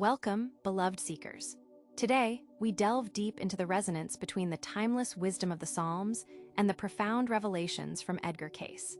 Welcome, beloved seekers. Today, we delve deep into the resonance between the timeless wisdom of the Psalms and the profound revelations from Edgar Cayce.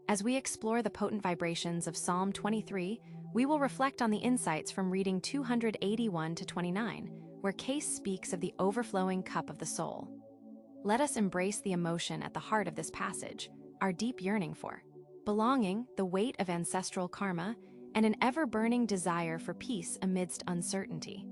As we explore the potent vibrations of Psalm 23, we will reflect on the insights from reading 281 to 29, where Cayce speaks of the overflowing cup of the soul. Let us embrace the emotion at the heart of this passage, our deep yearning for belonging, the weight of ancestral karma, and an ever-burning desire for peace amidst uncertainty.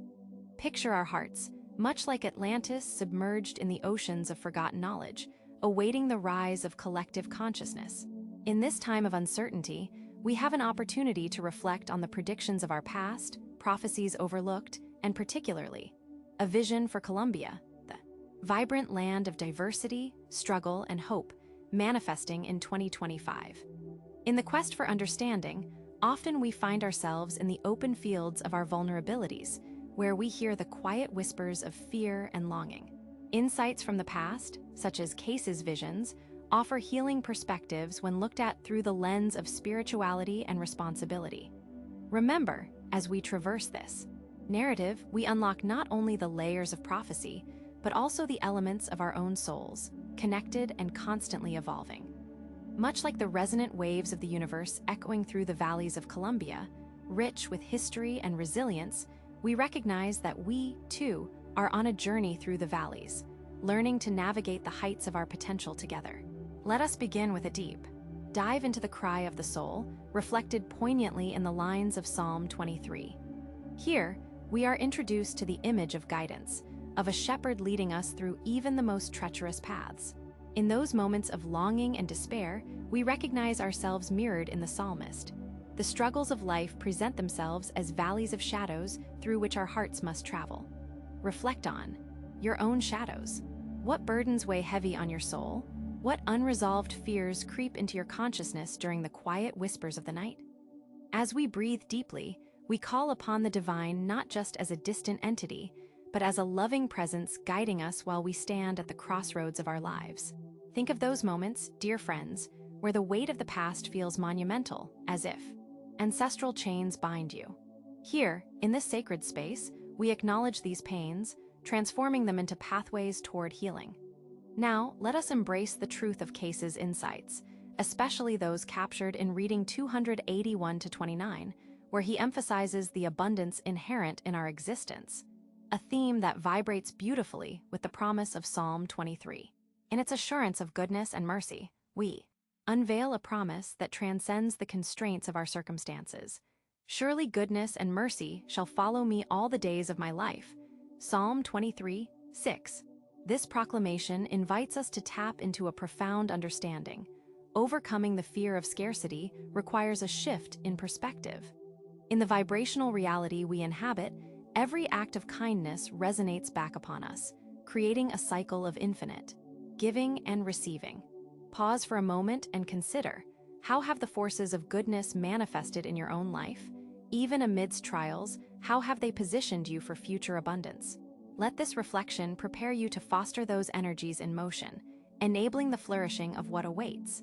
Picture our hearts, much like Atlantis submerged in the oceans of forgotten knowledge, awaiting the rise of collective consciousness. In this time of uncertainty, we have an opportunity to reflect on the predictions of our past, prophecies overlooked, and particularly, a vision for Colombia, the vibrant land of diversity, struggle, and hope, manifesting in 2025. In the quest for understanding, often we find ourselves in the open fields of our vulnerabilities, where we hear the quiet whispers of fear and longing. Insights from the past, such as Cayce's visions, offer healing perspectives when looked at through the lens of spirituality and responsibility. Remember, as we traverse this narrative, we unlock not only the layers of prophecy, but also the elements of our own souls, connected and constantly evolving. Much like the resonant waves of the universe echoing through the valleys of Colombia, rich with history and resilience, we recognize that we, too, are on a journey through the valleys, learning to navigate the heights of our potential together. Let us begin with a deep dive into the cry of the soul, reflected poignantly in the lines of Psalm 23. Here, we are introduced to the image of guidance, of a shepherd leading us through even the most treacherous paths. In those moments of longing and despair, we recognize ourselves mirrored in the psalmist. The struggles of life present themselves as valleys of shadows through which our hearts must travel. Reflect on your own shadows. What burdens weigh heavy on your soul? What unresolved fears creep into your consciousness during the quiet whispers of the night? As we breathe deeply, we call upon the divine not just as a distant entity, but as a loving presence guiding us while we stand at the crossroads of our lives. Think of those moments, dear friends, where the weight of the past feels monumental, as if ancestral chains bind you. Here, in this sacred space, we acknowledge these pains, transforming them into pathways toward healing. Now, let us embrace the truth of Cayce's insights, especially those captured in reading 281 to 29, where he emphasizes the abundance inherent in our existence, a theme that vibrates beautifully with the promise of Psalm 23. In its assurance of goodness and mercy, we unveil a promise that transcends the constraints of our circumstances. Surely goodness and mercy shall follow me all the days of my life. Psalm 23:6. This proclamation invites us to tap into a profound understanding. Overcoming the fear of scarcity requires a shift in perspective. In the vibrational reality we inhabit, every act of kindness resonates back upon us, creating a cycle of infinite giving and receiving. Pause for a moment and consider, how have the forces of goodness manifested in your own life? Even amidst trials, how have they positioned you for future abundance? Let this reflection prepare you to foster those energies in motion, enabling the flourishing of what awaits.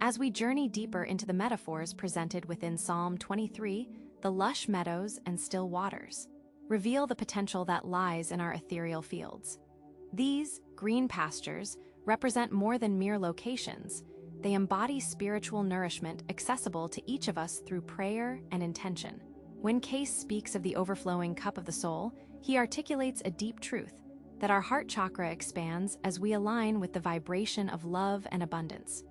As we journey deeper into the metaphors presented within Psalm 23, the lush meadows and still waters reveal the potential that lies in our ethereal fields. These green pastures represent more than mere locations. They embody spiritual nourishment accessible to each of us through prayer and intention. When Cayce speaks of the overflowing cup of the soul, he articulates a deep truth, that our heart chakra expands as we align with the vibration of love and abundance.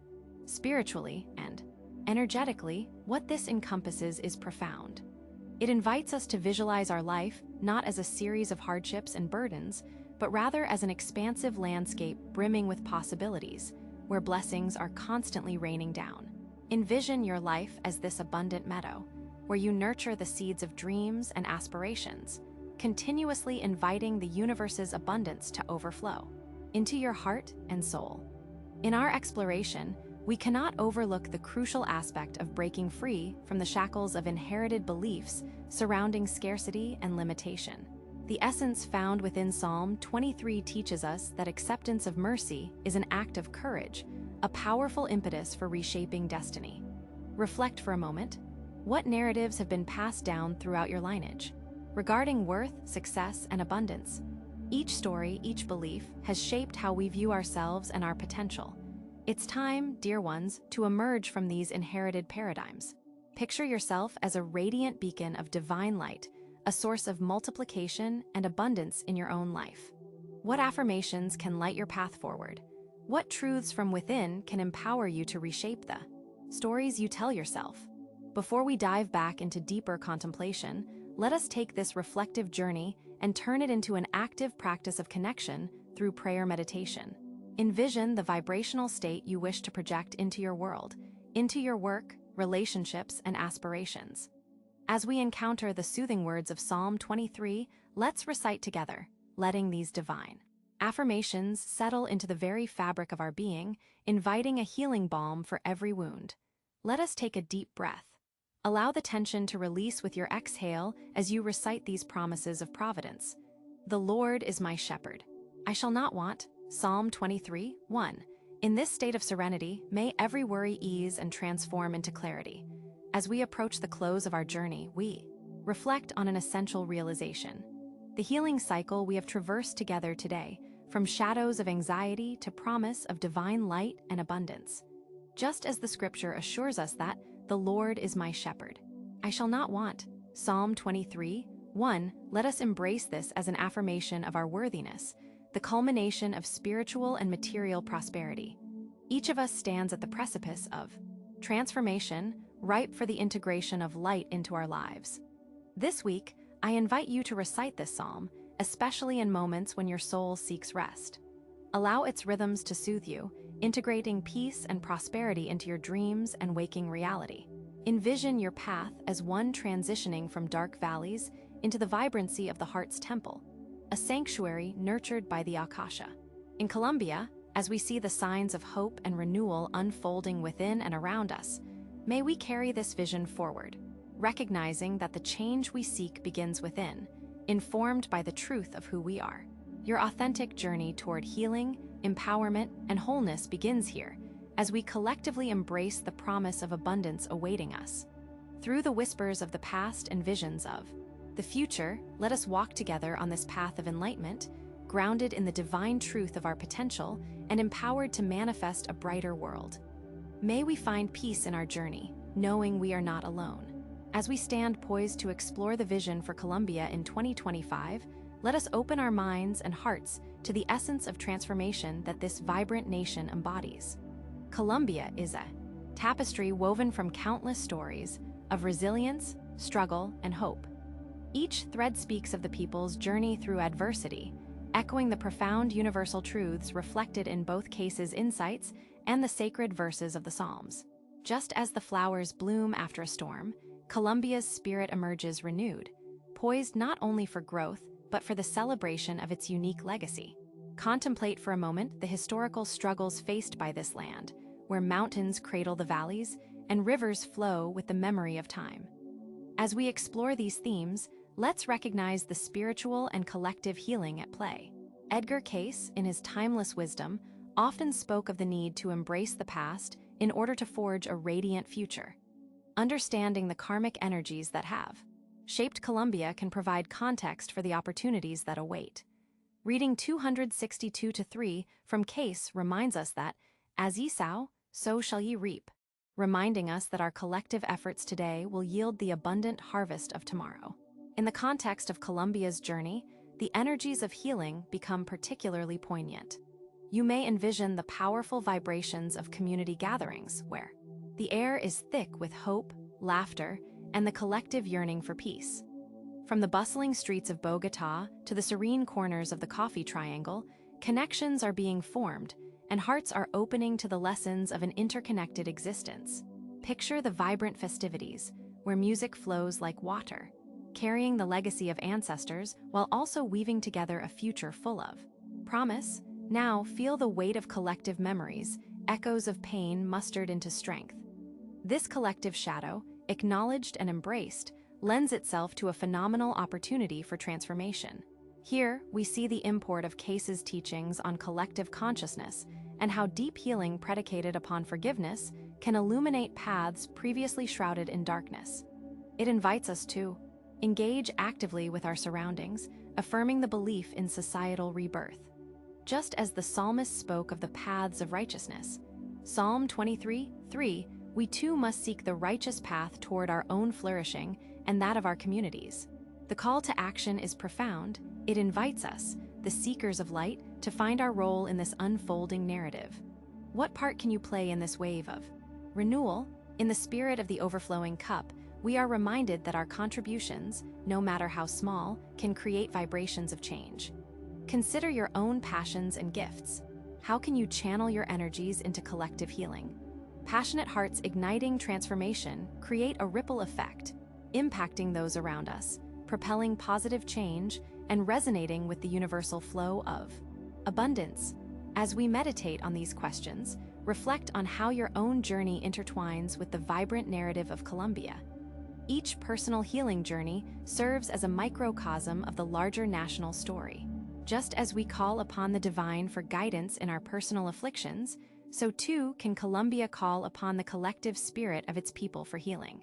Spiritually and energetically, what this encompasses is profound. It invites us to visualize our life not as a series of hardships and burdens, but rather as an expansive landscape brimming with possibilities, where blessings are constantly raining down. Envision your life as this abundant meadow, where you nurture the seeds of dreams and aspirations, continuously inviting the universe's abundance to overflow into your heart and soul. In our exploration, we cannot overlook the crucial aspect of breaking free from the shackles of inherited beliefs surrounding scarcity and limitation. The essence found within Psalm 23 teaches us that acceptance of mercy is an act of courage, a powerful impetus for reshaping destiny. Reflect for a moment. What narratives have been passed down throughout your lineage? regarding worth, success, and abundance. Each story, each belief, has shaped how we view ourselves and our potential. It's time, dear ones, to emerge from these inherited paradigms. Picture yourself as a radiant beacon of divine light, a source of multiplication and abundance in your own life. What affirmations can light your path forward? What truths from within can empower you to reshape the stories you tell yourself? Before we dive back into deeper contemplation, let us take this reflective journey and turn it into an active practice of connection through prayer meditation. Envision the vibrational state you wish to project into your world, into your work, relationships, and aspirations. As we encounter the soothing words of Psalm 23, let's recite together, letting these divine affirmations settle into the very fabric of our being, inviting a healing balm for every wound. Let us take a deep breath. Allow the tension to release with your exhale as you recite these promises of providence. The Lord is my shepherd. I shall not want. Psalm 23, 1. In this state of serenity, may every worry ease and transform into clarity. As we approach the close of our journey, we reflect on an essential realization. The healing cycle we have traversed together today, from shadows of anxiety to promise of divine light and abundance. Just as the scripture assures us that the Lord is my shepherd, I shall not want. Psalm 23, 1. Let us embrace this as an affirmation of our worthiness, the culmination of spiritual and material prosperity. Each of us stands at the precipice of transformation, ripe for the integration of light into our lives. This week, I invite you to recite this psalm, especially in moments when your soul seeks rest. Allow its rhythms to soothe you, integrating peace and prosperity into your dreams and waking reality. Envision your path as one transitioning from dark valleys into the vibrancy of the heart's temple, a sanctuary nurtured by the Akasha. In Colombia, as we see the signs of hope and renewal unfolding within and around us, may we carry this vision forward, recognizing that the change we seek begins within, informed by the truth of who we are. Your authentic journey toward healing, empowerment, and wholeness begins here, as we collectively embrace the promise of abundance awaiting us. Through the whispers of the past and visions of the future, let us walk together on this path of enlightenment, grounded in the divine truth of our potential and empowered to manifest a brighter world. May we find peace in our journey, knowing we are not alone. As we stand poised to explore the vision for Colombia in 2025, let us open our minds and hearts to the essence of transformation that this vibrant nation embodies. Colombia is a tapestry woven from countless stories of resilience, struggle, and hope. Each thread speaks of the people's journey through adversity, echoing the profound universal truths reflected in both Cayce's insights and the sacred verses of the Psalms. Just as the flowers bloom after a storm, Colombia's spirit emerges renewed, poised not only for growth, but for the celebration of its unique legacy. Contemplate for a moment the historical struggles faced by this land, where mountains cradle the valleys and rivers flow with the memory of time. As we explore these themes, let's recognize the spiritual and collective healing at play. Edgar Cayce, in his timeless wisdom, often spoke of the need to embrace the past in order to forge a radiant future. Understanding the karmic energies that have shaped Colombia can provide context for the opportunities that await. Reading 262-3 from Cayce reminds us that, as ye sow, so shall ye reap, reminding us that our collective efforts today will yield the abundant harvest of tomorrow. In the context of Colombia's journey, the energies of healing become particularly poignant. You may envision the powerful vibrations of community gatherings where the air is thick with hope, laughter, and the collective yearning for peace. From the bustling streets of Bogotá to the serene corners of the Coffee Triangle, connections are being formed, and hearts are opening to the lessons of an interconnected existence. Picture the vibrant festivities, where music flows like water, carrying the legacy of ancestors while also weaving together a future full of promise. Now feel the weight of collective memories, echoes of pain mustered into strength. This collective shadow, acknowledged and embraced, lends itself to a phenomenal opportunity for transformation. Here, we see the import of Cayce's teachings on collective consciousness and how deep healing predicated upon forgiveness can illuminate paths previously shrouded in darkness. It invites us to Engage actively with our surroundings, affirming the belief in societal rebirth. Just as the psalmist spoke of the paths of righteousness, Psalm 23:3, we too must seek the righteous path toward our own flourishing and that of our communities. The call to action is profound. It invites us, the seekers of light, to find our role in this unfolding narrative. What part can you play in this wave of renewal? In the spirit of the overflowing cup, we are reminded that our contributions, no matter how small, can create vibrations of change. Consider your own passions and gifts. How can you channel your energies into collective healing? Passionate hearts igniting transformation create a ripple effect, impacting those around us, propelling positive change, and resonating with the universal flow of abundance. As we meditate on these questions, reflect on how your own journey intertwines with the vibrant narrative of Colombia. Each personal healing journey serves as a microcosm of the larger national story. Just as we call upon the divine for guidance in our personal afflictions, so too can Colombia call upon the collective spirit of its people for healing.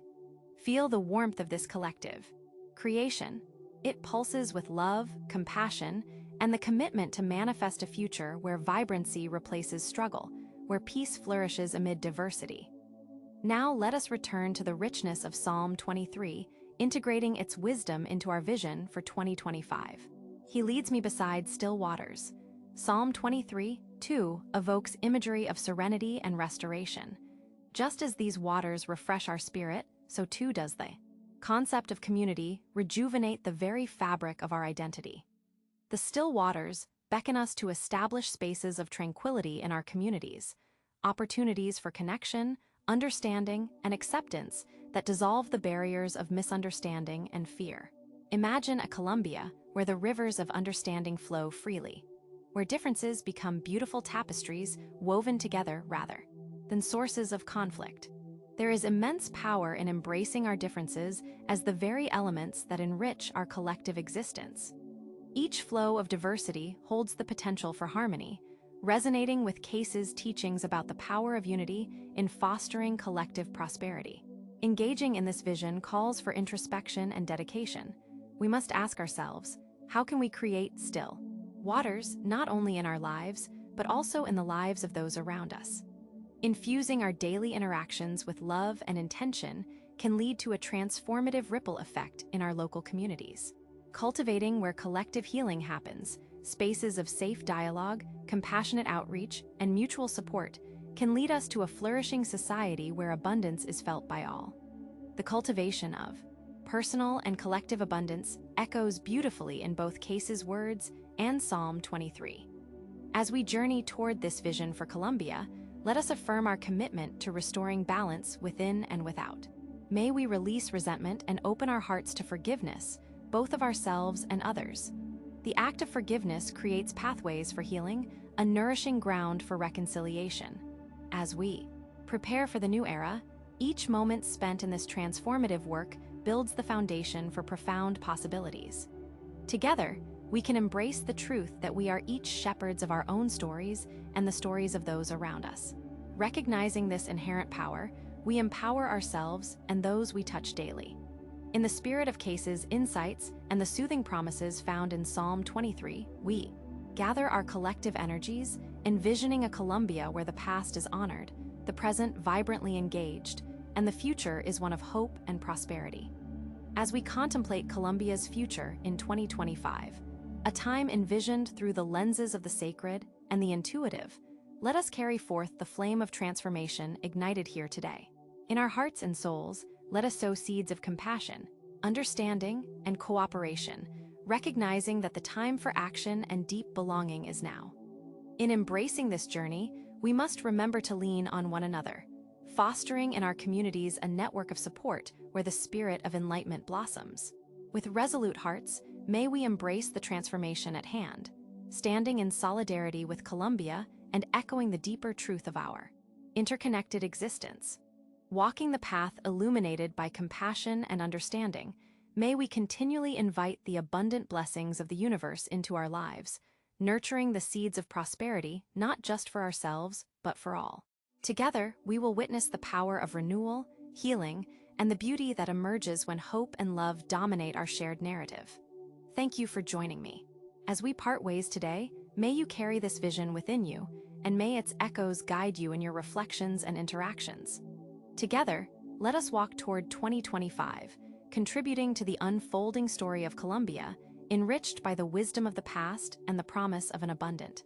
Feel the warmth of this collective creation. It pulses with love, compassion, and the commitment to manifest a future where vibrancy replaces struggle, where peace flourishes amid diversity. Now let us return to the richness of Psalm 23, integrating its wisdom into our vision for 2025. He leads me beside still waters. Psalm 23:2 evokes imagery of serenity and restoration. Just as these waters refresh our spirit, so too does the concept of community rejuvenate the very fabric of our identity. The still waters beckon us to establish spaces of tranquility in our communities, opportunities for connection, understanding, and acceptance that dissolve the barriers of misunderstanding and fear. Imagine a Colombia where the rivers of understanding flow freely, where differences become beautiful tapestries woven together rather than sources of conflict. There is immense power in embracing our differences as the very elements that enrich our collective existence. Each flow of diversity holds the potential for harmony, resonating with Cayce's teachings about the power of unity in fostering collective prosperity. Engaging in this vision calls for introspection and dedication. We must ask ourselves, how can we create still waters not only in our lives, but also in the lives of those around us? Infusing our daily interactions with love and intention can lead to a transformative ripple effect in our local communities. Cultivating where collective healing happens, spaces of safe dialogue, compassionate outreach, and mutual support can lead us to a flourishing society where abundance is felt by all. The cultivation of personal and collective abundance echoes beautifully in both Cayce's words and Psalm 23. As we journey toward this vision for Colombia, let us affirm our commitment to restoring balance within and without. May we release resentment and open our hearts to forgiveness, both of ourselves and others. The act of forgiveness creates pathways for healing, a nourishing ground for reconciliation. As we prepare for the new era, each moment spent in this transformative work builds the foundation for profound possibilities. Together, we can embrace the truth that we are each shepherds of our own stories and the stories of those around us. Recognizing this inherent power, we empower ourselves and those we touch daily. In the spirit of Cayce's insights and the soothing promises found in Psalm 23, we gather our collective energies, envisioning a Colombia where the past is honored, the present vibrantly engaged, and the future is one of hope and prosperity. As we contemplate Colombia's future in 2025, a time envisioned through the lenses of the sacred and the intuitive, let us carry forth the flame of transformation ignited here today. In our hearts and souls, let us sow seeds of compassion, understanding, and cooperation, recognizing that the time for action and deep belonging is now. In embracing this journey, we must remember to lean on one another, fostering in our communities a network of support where the spirit of enlightenment blossoms. With resolute hearts, may we embrace the transformation at hand, standing in solidarity with Colombia and echoing the deeper truth of our interconnected existence. Walking the path illuminated by compassion and understanding, may we continually invite the abundant blessings of the universe into our lives, nurturing the seeds of prosperity not just for ourselves, but for all. Together, we will witness the power of renewal, healing, and the beauty that emerges when hope and love dominate our shared narrative. Thank you for joining me. As we part ways today, may you carry this vision within you, and may its echoes guide you in your reflections and interactions. Together, let us walk toward 2025, contributing to the unfolding story of Colombia, enriched by the wisdom of the past and the promise of an abundant